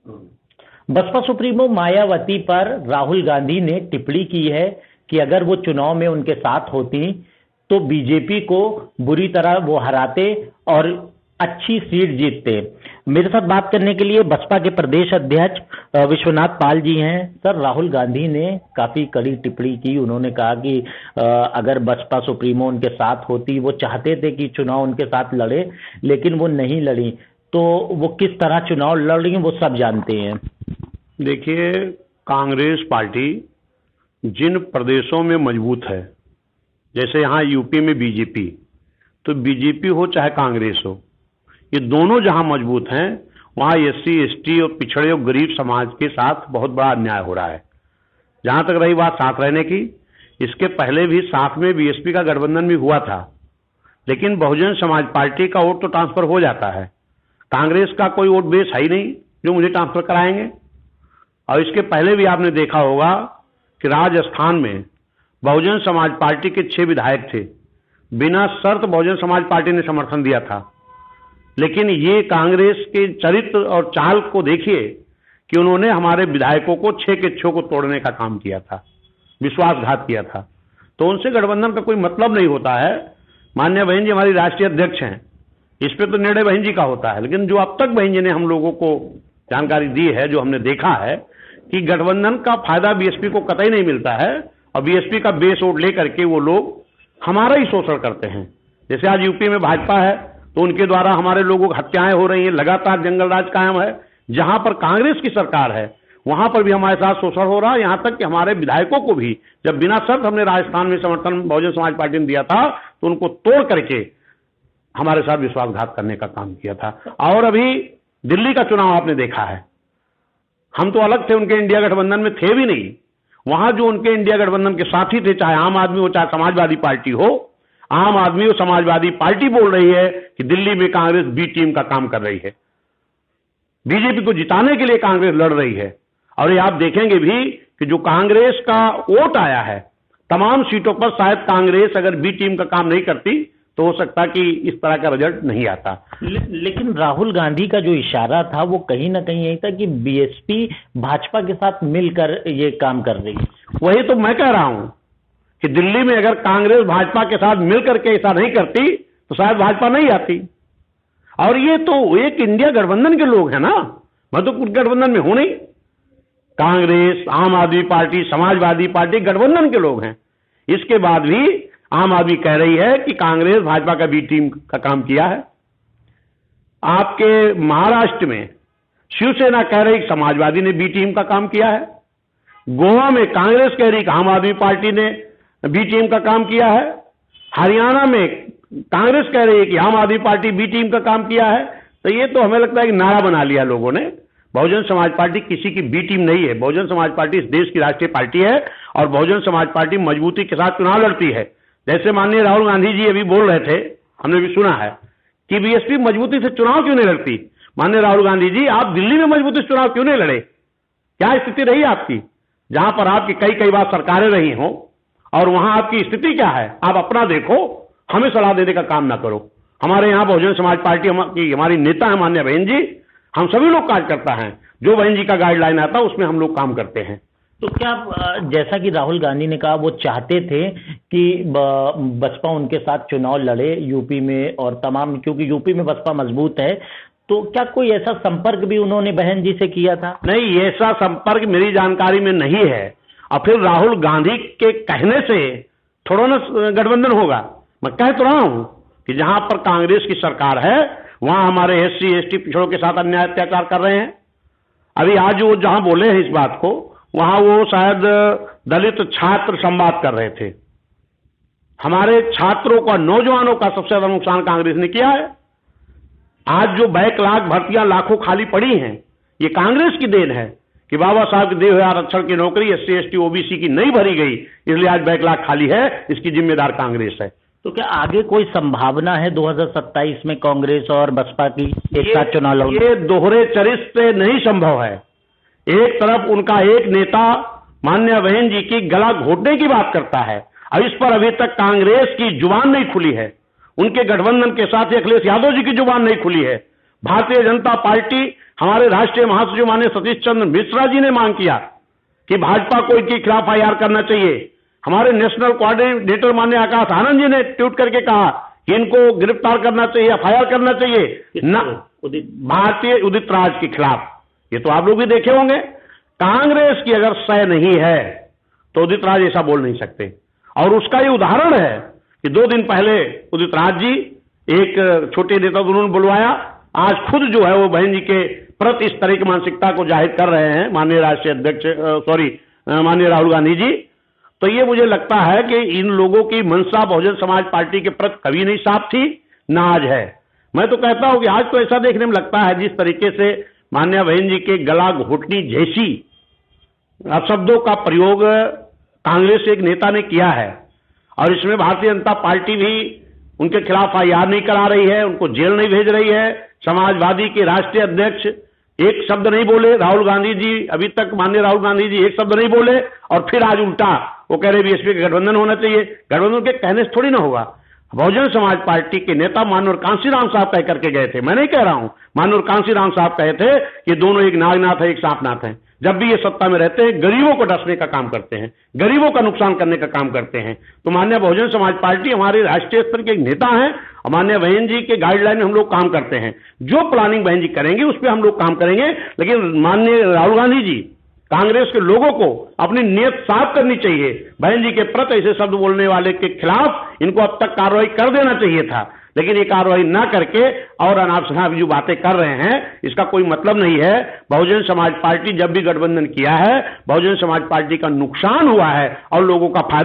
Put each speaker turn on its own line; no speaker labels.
Baspa supremo Mayawati पर राहुल गांधी ने टिप्पणी की है कि अगर वो चुनाव में उनके साथ होती तो बीजेपी को बुरी तरह वो हराते और अच्छी सीट जीतते। मेरे साथ बात करने के लिए बसपा के प्रदेश अध्यक्ष विश्वनाथ पाल जी हैं। सर, राहुल गांधी ने काफी कड़ी टिप्पणी की। उन्होंने कहा कि अगर बसपा सुप्रीमो उनके साथ होती, वो चाहते थे कि चुनाव उनके साथ लड़े, लेकिन वो नहीं लड़ी, तो वो किस तरह चुनाव लड़ रही हैं वो सब जानते हैं।
देखिए, कांग्रेस पार्टी जिन प्रदेशों में मजबूत है, जैसे यहाँ यूपी में बीजेपी, तो बीजेपी हो चाहे कांग्रेस हो, ये दोनों जहां मजबूत हैं वहां एससी एसटी और पिछड़े और गरीब समाज के साथ बहुत बड़ा अन्याय हो रहा है। जहां तक रही बात साथ रहने की, इसके पहले भी साथ में बीएसपी का गठबंधन भी हुआ था, लेकिन बहुजन समाज पार्टी का वोट तो ट्रांसफर हो जाता है। कांग्रेस का कोई वोट बेस है ही नहीं जो मुझे ट्रांसफर कराएंगे। और इसके पहले भी आपने देखा होगा कि राजस्थान में बहुजन समाज पार्टी के 6 विधायक थे, बिना शर्त बहुजन समाज पार्टी ने समर्थन दिया था। लेकिन ये कांग्रेस के चरित्र और चाल को देखिए कि उन्होंने हमारे विधायकों को 6 के 6 को तोड़ने का काम किया था, विश्वासघात किया था। तो उनसे गठबंधन का कोई मतलब नहीं होता है। माननीय बहन जी हमारी राष्ट्रीय अध्यक्ष हैं, इस पे तो निर्णय बहन जी का होता है, लेकिन जो अब तक बहन जी ने हम लोगों को जानकारी दी है, जो हमने देखा है कि गठबंधन का फायदा बीएसपी को कतई नहीं मिलता है और बीएसपी का बेस वोट लेकर के वो लोग हमारा ही शोषण करते हैं। जैसे आज यूपी में भाजपा है तो उनके द्वारा हमारे लोगों की हत्याएं हो रही हैं, लगातार जंगल राज कायम है। जहां पर कांग्रेस की सरकार है वहां पर भी हमारे साथ शोषण हो रहा है। यहां तक कि हमारे विधायकों को भी जब बिना शर्त हमने राजस्थान में समर्थन बहुजन समाज पार्टी ने दिया था तो उनको तोड़ करके हमारे साथ विश्वासघात करने का काम किया था। और अभी दिल्ली का चुनाव आपने देखा है, हम तो अलग थे, उनके इंडिया गठबंधन में थे भी नहीं। वहां जो उनके इंडिया गठबंधन के साथी थे, चाहे आम आदमी हो चाहे समाजवादी पार्टी हो, आम आदमी और समाजवादी पार्टी बोल रही है कि दिल्ली में कांग्रेस बी टीम का काम कर रही है, बीजेपी को जिताने के लिए कांग्रेस लड़ रही है। और ये आप देखेंगे भी कि जो कांग्रेस का वोट आया है तमाम सीटों पर, शायद कांग्रेस अगर बी टीम का काम नहीं करती तो हो सकता कि इस तरह का रिजल्ट नहीं आता।
लेकिन राहुल गांधी का जो इशारा था वो कहीं ना कहीं यही था कि बीएसपी भाजपा के साथ मिलकर ये काम कर रही है।
वही तो मैं कह रहा हूं कि दिल्ली में अगर कांग्रेस भाजपा के साथ मिलकर के ऐसा नहीं करती तो शायद भाजपा नहीं आती। और ये तो एक इंडिया गठबंधन के लोग हैं ना, मैं तो कुछ गठबंधन में हूं नहीं। कांग्रेस, आम आदमी पार्टी, समाजवादी पार्टी गठबंधन के लोग हैं। इसके बाद भी आम आदमी कह रही है कि कांग्रेस भाजपा का बी टीम का काम किया है। आपके महाराष्ट्र में शिवसेना कह रही कि समाजवादी ने बी टीम का काम किया है। गोवा में कांग्रेस कह रही कि आम आदमी पार्टी ने बी टीम का काम किया है। हरियाणा में कांग्रेस कह रही है कि आम आदमी पार्टी बी टीम का काम किया है। तो ये तो हमें लगता है कि नारा बना लिया लोगों ने। बहुजन समाज पार्टी किसी की बी टीम नहीं है। बहुजन समाज पार्टी इस देश की राष्ट्रीय पार्टी है और बहुजन समाज पार्टी मजबूती के साथ चुनाव लड़ती है। जैसे माननीय राहुल गांधी जी अभी बोल रहे थे, हमने भी सुना है कि बीएसपी मजबूती से चुनाव क्यों नहीं लड़ती। माननीय राहुल गांधी जी, आप दिल्ली में मजबूती से चुनाव क्यों नहीं लड़े? क्या स्थिति रही आपकी, जहां पर आपकी कई बार सरकारें रही हों और वहां आपकी स्थिति क्या है? आप अपना देखो, हमें सलाह देने का काम ना करो। हमारे यहाँ बहुजन समाज पार्टी हमारी नेता है माननीय बहन जी, हम सभी लोग कार्यकर्ता हैं। जो बहन जी का गाइडलाइन आता है उसमें हम लोग काम करते हैं।
तो क्या जैसा कि राहुल गांधी ने कहा वो चाहते थे कि बसपा उनके साथ चुनाव लड़े यूपी में और तमाम, क्योंकि यूपी में बसपा मजबूत है, तो क्या कोई ऐसा संपर्क भी उन्होंने बहन जी से किया था?
नहीं, ऐसा संपर्क मेरी जानकारी में नहीं है। और फिर राहुल गांधी के कहने से थोड़ा ना गठबंधन होगा। मैं कह तो रहा हूं कि जहां पर कांग्रेस की सरकार है वहां हमारे एससी एसटी पिछड़ों के साथ अन्याय अत्याचार कर रहे हैं। अभी आज वो जहां बोले हैं इस बात को, वहां वो शायद दलित छात्र संवाद कर रहे थे। हमारे छात्रों का, नौजवानों का सबसे ज्यादा नुकसान कांग्रेस ने किया है। आज जो बैकलॉग भर्तियां लाखों खाली पड़ी हैं, ये कांग्रेस की देन है कि बाबा साहब के दिए हुए आरक्षण की नौकरी एससी एसटी ओबीसी की नहीं भरी गई, इसलिए आज बैकलॉग खाली है। इसकी जिम्मेदार कांग्रेस है।
तो क्या आगे कोई संभावना है 2027 में कांग्रेस और बसपा की एक साथ चुनाव लड़ने?
ये दोहरे चरित्र से नहीं संभव है। एक तरफ उनका एक नेता माननीय बहन जी की गला घोटने की बात करता है और इस पर अभी तक कांग्रेस की जुबान नहीं खुली है। उनके गठबंधन के साथ अखिलेश यादव जी की जुबान नहीं खुली है। भारतीय जनता पार्टी, हमारे राष्ट्रीय महासचिव माननीय सतीश चंद्र मिश्रा जी ने मांग किया कि भाजपा को इनके खिलाफ एफआईआर करना चाहिए। हमारे नेशनल कोऑर्डिनेटर माननीय आकाश आनंद जी ने ट्वीट करके कहा कि इनको गिरफ्तार करना चाहिए, एफआईआर करना चाहिए ना भारतीय उदित राज के खिलाफ। ये तो आप लोग भी देखे होंगे। कांग्रेस की अगर सह नहीं है तो उदित राज ऐसा बोल नहीं सकते। और उसका ये उदाहरण है कि 2 दिन पहले उदित राज जी एक छोटे नेता को उन्होंने बुलवाया, आज खुद जो है वो बहन जी के प्रति इस तरह की मानसिकता को जाहिर कर रहे हैं माननीय राष्ट्रीय अध्यक्ष माननीय राहुल गांधी जी। तो ये मुझे लगता है कि इन लोगों की मंशा बहुजन समाज पार्टी के प्रति कभी नहीं साफ थी, ना आज है। मैं तो कहता हूं कि आज तो ऐसा देखने में लगता है जिस तरीके से माननीय बहन जी के गला घोटनी जैसी अपशब्दों का प्रयोग कांग्रेस एक नेता ने किया है, और इसमें भारतीय जनता पार्टी भी उनके खिलाफ एफआईआर नहीं करा रही है, उनको जेल नहीं भेज रही है। समाजवादी के राष्ट्रीय अध्यक्ष एक शब्द नहीं बोले, राहुल गांधी जी अभी तक माननीय राहुल गांधी जी एक शब्द नहीं बोले, और फिर आज उल्टा वो कह रहे बीएसपी का गठबंधन होना चाहिए। गठबंधन के कहने से थोड़ी ना होगा। बहुजन समाज पार्टी के नेता माननीय कांशीराम साहब तय करके गए थे, मैं नहीं कह रहा हूं, माननीय कांशीराम साहब कहे थे कि दोनों एक नागनाथ है, एक सांपनाथ है। जब भी ये सत्ता में रहते हैं गरीबों को डसने का काम करते हैं, गरीबों का नुकसान करने का काम करते हैं। तो माननीय बहुजन समाज पार्टी हमारे राष्ट्रीय स्तर के एक नेता हैं, और माननीय बहन जी के गाइडलाइन में हम लोग काम करते हैं। जो प्लानिंग बहन जी करेंगे उस पर हम लोग काम करेंगे। लेकिन माननीय राहुल गांधी जी, कांग्रेस के लोगों को अपनी नीयत साफ करनी चाहिए। बहन जी के प्रति ऐसे शब्द बोलने वाले के खिलाफ इनको अब तक कार्रवाई कर देना चाहिए था, लेकिन ये कार्रवाई ना करके और अनाप जो बातें कर रहे हैं इसका कोई मतलब नहीं है। बहुजन समाज पार्टी जब भी गठबंधन किया है, बहुजन समाज पार्टी का नुकसान हुआ है और लोगों का फायदा